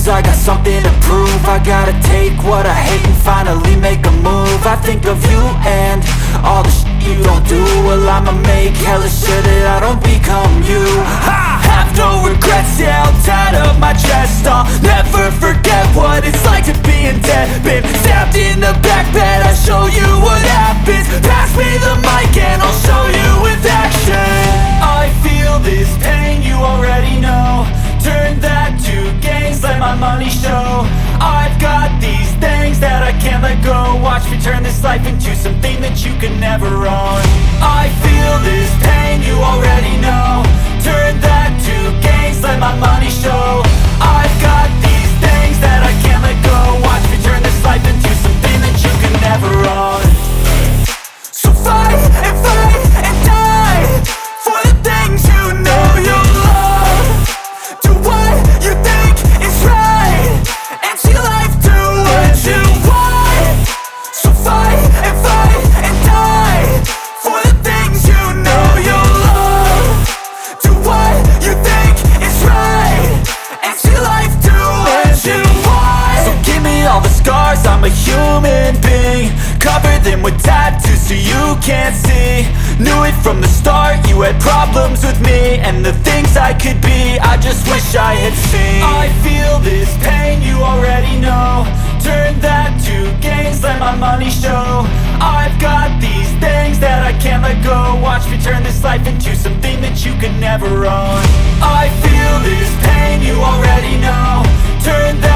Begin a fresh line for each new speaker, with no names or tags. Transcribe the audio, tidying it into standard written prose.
lose, I got something to prove. I gotta take what I hate and finally make a move. I think of you and all the shit you don't do. Well, I'ma make hella sure that I don't become you. I have no regrets, yeah, I'll tie up my chest. I'll never forget what it's like to be in debt. Been stabbed in the back bed, I'll show you what happens. Pass me the mic and I'll show you with action. I feel this pain, you already know. Turn that to gains, let my money show. I've got these things that I can't let go. Watch me turn this life into something that you can never own. I feel this pain, you already know. Turn that to gains, let my money show. I've got these things that I can't let go. Watch me turn this life into something that you can never own. So fight and die for the things you know you love. Do what you think is right and see life do what you want. So fight and die for the things you know you love. Do what you think is right and see life do what you want. So give me all the scars, I'm a human being. Cover them with tattoos so you can't see. Knew it from the start, you had problems with me and the things I could be, I just wish I had seen. I feel this pain, you already know. Turn that to gains, let my money show. I've got these things that I can't let go. Watch me turn this life into something that you can never own. I feel this pain, you already know. Turn that